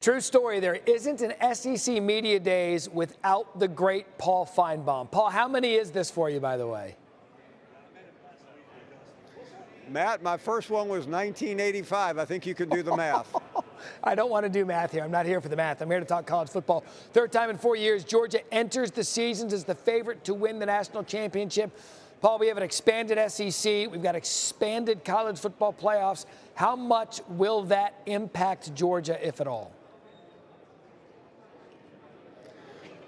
True story, there isn't an SEC Media Days without the great Paul Finebaum. Paul, how many is this for you, by the way? Matt, my first one was 1985. I think you can do the math. I don't want to do math here. I'm not here for the math. I'm here to talk college football. Third time in 4 years, Georgia enters the seasons as the favorite to win the national championship. Paul, we have an expanded SEC. We've got expanded college football playoffs. How much will that impact Georgia, if at all?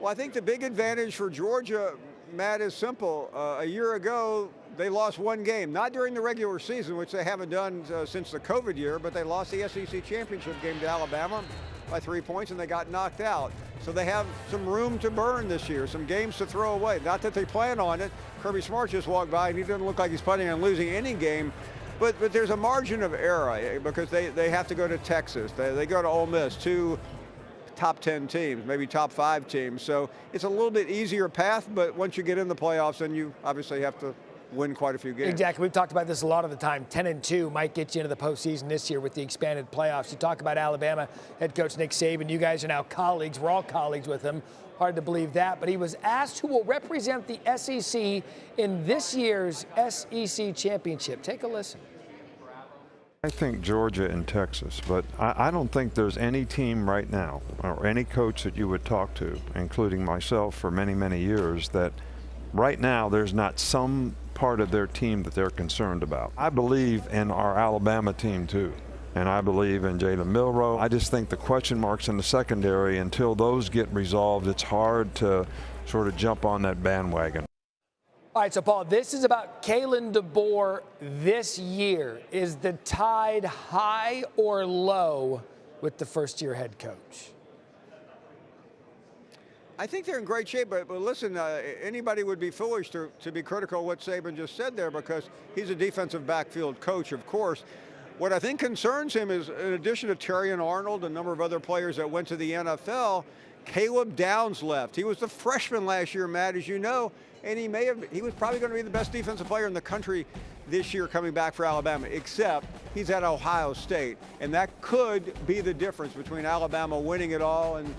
Well, I think the big advantage for Georgia, Matt, is simple. A year ago, they lost one game, not during the regular season, which they haven't done since the COVID year, but they lost the SEC championship game to Alabama by 3 points, and they got knocked out. So they have some room to burn this year, some games to throw away. Not that they plan on it. Kirby Smart just walked by, and he doesn't look like he's planning on losing any game. But there's a margin of error because they have to go to Texas. They go to Ole Miss, two top 10 teams, maybe top 5 teams. So it's a little bit easier path, but once you get in the playoffs, then you obviously have to win quite a few games. Exactly. We've talked about this a lot of the time. 10-2 might get you into the postseason this year with the expanded playoffs. You talk about Alabama head coach Nick Saban. You guys are now colleagues. We're all colleagues with him. Hard to believe that. But he was asked who will represent the SEC in this year's SEC championship. Take a listen. I think Georgia and Texas, but I don't think there's any team right now or any coach that you would talk to, including myself for many, many years, that right now there's not some part of their team that they're concerned about. I believe in our Alabama team too, and I believe in Jalen Milroe. I just think the question marks in the secondary, until those get resolved, it's hard to sort of jump on that bandwagon. All right, so Paul, this is about Kalen DeBoer this year. Is the tide high or low with the first-year head coach? I think they're in great shape, but listen, anybody would be foolish to be critical of what Saban just said there, because he's a defensive backfield coach, of course. What I think concerns him is, in addition to Terrion Arnold, a number of other players that went to the NFL, Caleb Downs left. He was the freshman last year, Matt, as you know, and he was probably going to be the best defensive player in the country this year coming back for Alabama, except he's at Ohio State, and that could be the difference between Alabama winning it all and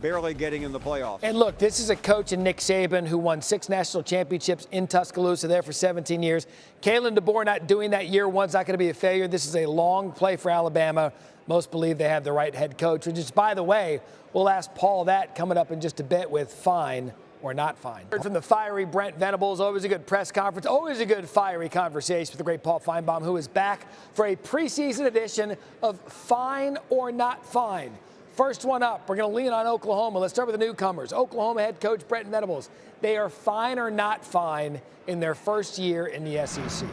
barely getting in the playoffs. And look, this is a coach in Nick Saban who won 6 national championships in Tuscaloosa there for 17 years. Kalen DeBoer not doing that year one's not going to be a failure. This is a long play for Alabama. Most believe they have the right head coach, which is, by the way, we'll ask Paul that coming up in just a bit with fine or not fine. Heard from the fiery Brent Venables. Always a good press conference, always a good fiery conversation with the great Paul Finebaum, who is back for a preseason edition of Fine or Not Fine. First one up, we're going to lean on Oklahoma. Let's start with the newcomers. Oklahoma head coach Brent Venables. They are fine or not fine in their first year in the SEC.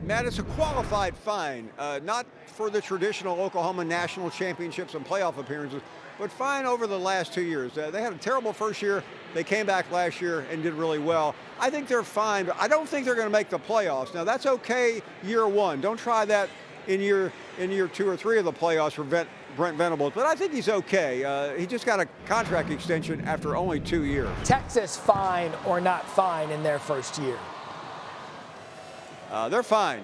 Matt, it's a qualified fine, not for the traditional Oklahoma national championships and playoff appearances, but fine over the last 2 years. They had a terrible first year. They came back last year and did really well. I think they're fine, but I don't think they're going to make the playoffs. Now, that's okay year one. Don't try that in year 2 or 3 of the playoffs for Brent Venables, but I think he's okay. He just got a contract extension after only 2 years. Texas fine or not fine in their first year? They're fine.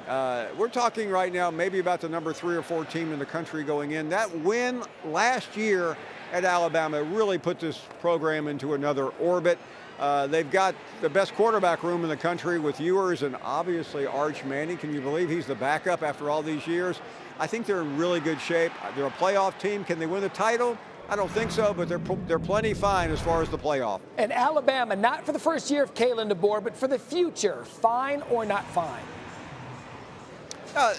We're talking right now maybe about the number 3 or 4 team in the country going in. That win last year at Alabama really put this program into another orbit. They've got the best quarterback room in the country with Ewers and obviously Arch Manning. Can you believe he's the backup after all these years? I think they're in really good shape. They're a playoff team. Can they win the title? I don't think so, but they're plenty fine as far as the playoff. And Alabama, not for the first year of Kalen DeBoer, but for the future, fine or not fine?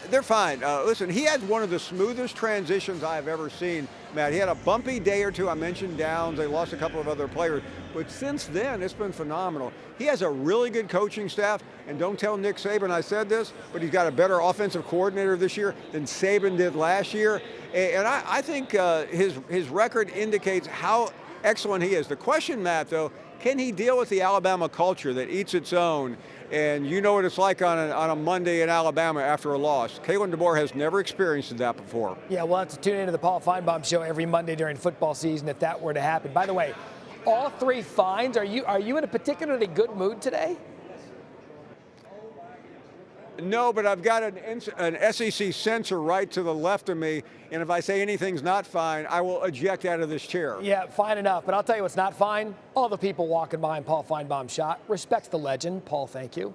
They're fine. Listen, he had one of the smoothest transitions I've ever seen, Matt. He had a bumpy day or two. I mentioned Downs. They lost a couple of other players. But since then, it's been phenomenal. He has a really good coaching staff. And don't tell Nick Saban I said this, but he's got a better offensive coordinator this year than Saban did last year. And I think his record indicates how excellent he is. The question, Matt, though, can he deal with the Alabama culture that eats its own? And you know what it's like on a Monday in Alabama after a loss. Kalen DeBoer has never experienced that before. Yeah, we'll have to tune into the Paul Finebaum show every Monday during football season if that were to happen. By the way, all 3 fines. Are you in a particularly good mood today? No, but I've got an SEC censor right to the left of me, and if I say anything's not fine, I will eject out of this chair. Yeah, fine enough. But I'll tell you what's not fine. All the people walking behind Paul Finebaum's shot. Respects the legend. Paul, thank you.